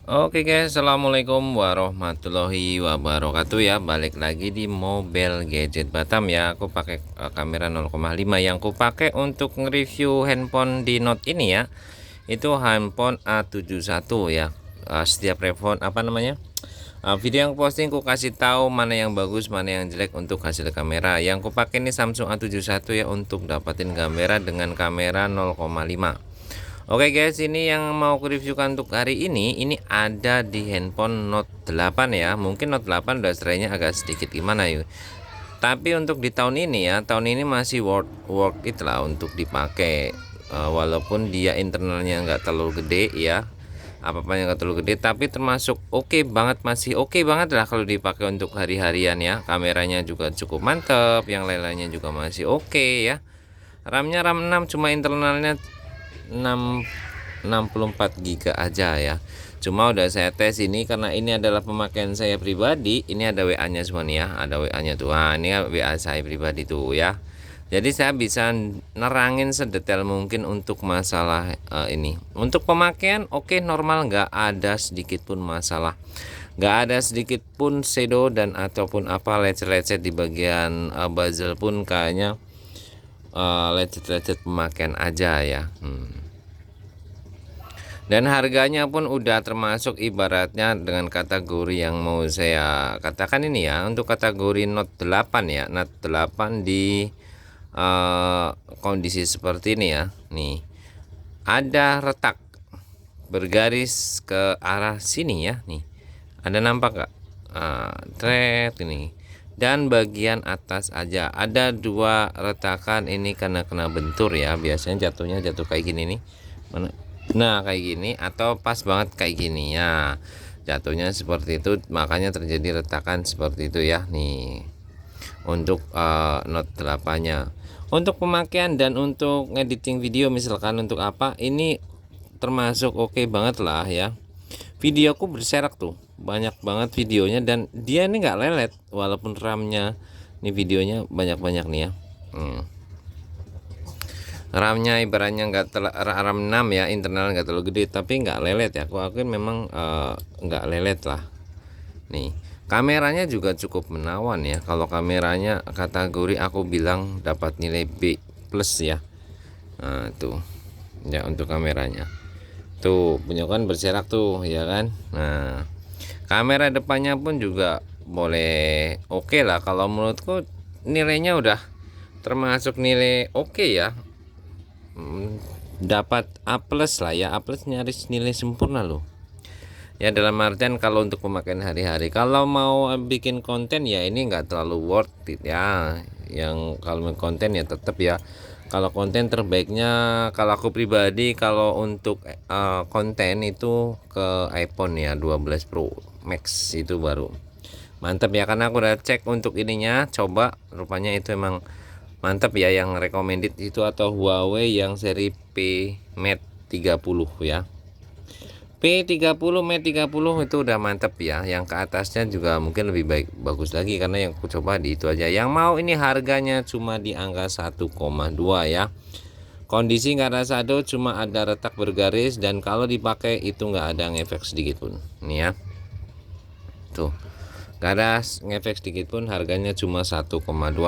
Oke guys, assalamualaikum warahmatullahi wabarakatuh ya. Balik lagi di Mobile Gadget Batam ya. Aku pakai kamera 0,5 yang aku pakai untuk nge-review handphone di Note ini ya. Itu handphone A71 ya. Setiap handphone video yang posting ku kasih tahu mana yang bagus, mana yang jelek untuk hasil kamera. Yang ku pakai ini Samsung A71 ya untuk dapatin kamera dengan kamera 0,5. Oke guys, ini yang mau aku reviewkan untuk hari ini ada di handphone Note 8 ya. Mungkin Note 8 baterainya agak sedikit gimana yuk. Tapi untuk di tahun ini ya, tahun ini masih worth it lah untuk dipakai. Walaupun dia internalnya nggak terlalu gede ya, apa-apanya nggak terlalu gede, tapi termasuk oke banget, masih oke banget lah kalau dipakai untuk hari-harian ya. Kameranya juga cukup mantap, yang lain-lainnya juga masih oke ya. RAM-nya RAM 6, cuma internalnya 64 GB aja ya. Cuma udah saya tes ini karena ini adalah pemakaian saya pribadi. Ini ada WA-nya semua nih ya, ada WA-nya tuh. Nah, ini WA saya pribadi tuh ya. Jadi saya bisa nerangin sedetail mungkin untuk masalah ini. Untuk pemakaian oke, normal, nggak ada sedikit pun masalah. Nggak ada sedikit pun shadow dan ataupun apa lecet-lecet di bagian bezel pun kayaknya lecet-lecet pemakaian aja ya. Dan harganya pun udah termasuk ibaratnya dengan kategori yang mau saya katakan ini ya, untuk kategori Note 8 ya. Note 8 di kondisi seperti ini ya. Nih ada retak bergaris ke arah sini ya. Nih ada, nampak nggak? Thread ini. Dan bagian atas aja ada dua retakan, ini karena kena bentur ya. Biasanya jatuhnya jatuh kayak gini nih. Nah kayak gini, atau pas banget kayak gini ya, jatuhnya seperti itu, makanya terjadi retakan seperti itu ya. Nih untuk Note 8 nya untuk pemakaian dan untuk editing video, misalkan untuk apa, ini termasuk oke banget lah ya. Videoku berserak tuh, banyak banget videonya, dan dia ini nggak lelet walaupun RAM-nya ini videonya banyak-banyak nih ya. RAM-nya ibaratnya nggak RAM 6 ya, internal nggak terlalu gede tapi nggak lelet ya. Aku akuin memang nggak lelet lah. Nih kameranya juga cukup menawan ya. Kalau kameranya kategori aku bilang dapat nilai B plus ya. Nah tuh ya, untuk kameranya tuh punya kan berserak tuh ya kan. Nah kamera depannya pun juga boleh oke lah, kalau menurutku nilainya udah termasuk nilai oke ya. Dapat A plus lah ya, A plus nyaris nilai sempurna loh ya, dalam artian kalau untuk pemakaian hari-hari. Kalau mau bikin konten ya ini nggak terlalu worth it ya. Yang kalau konten ya tetap ya, kalau konten terbaiknya kalau aku pribadi, kalau untuk konten itu ke iPhone ya 12 Pro Max itu baru mantap ya, karena aku udah cek untuk ininya, coba rupanya itu emang mantap ya. Yang recommended itu atau Huawei yang seri P Mate 30 ya, P30 Mate 30 itu udah mantap ya. Yang ke atasnya juga mungkin lebih bagus lagi, karena yang aku coba di itu aja. Yang mau ini harganya cuma di angka 1,2 ya. Kondisi nggak ada shadow, cuma ada retak bergaris, dan kalau dipakai itu nggak ada ngefek sedikit pun. Nih ya, tuh gak ada ngefek sedikit pun. Harganya cuma 1,2.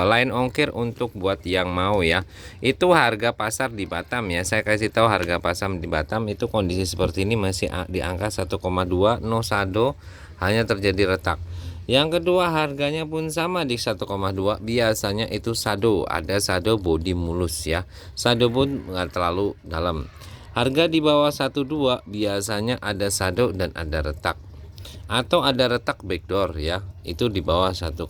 Lain ongkir untuk buat yang mau ya. Itu harga pasar di Batam ya. Saya kasih tahu harga pasar di Batam itu kondisi seperti ini masih di angka 1,2, no shadow, hanya terjadi retak. Yang kedua harganya pun sama di 1,2. Biasanya itu shadow, ada shadow body mulus ya. Shadow pun nggak terlalu dalam. Harga di bawah 1,2 biasanya ada shadow dan ada retak, atau ada retak backdoor ya, itu di bawah 1,2.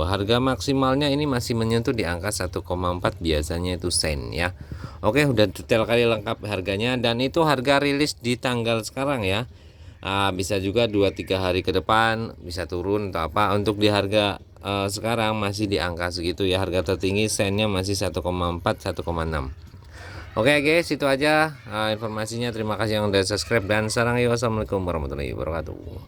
Harga maksimalnya ini masih menyentuh di angka 1,4, biasanya itu sen ya. Oke, udah detail kali lengkap harganya, dan itu harga rilis di tanggal sekarang ya. Bisa juga 2-3 hari ke depan bisa turun atau apa. Untuk di harga sekarang masih di angka segitu ya. Harga tertinggi sennya masih 1,4 1,6. Oke guys, itu aja informasinya. Terima kasih yang udah subscribe dan sarang. Assalamualaikum warahmatullahi wabarakatuh.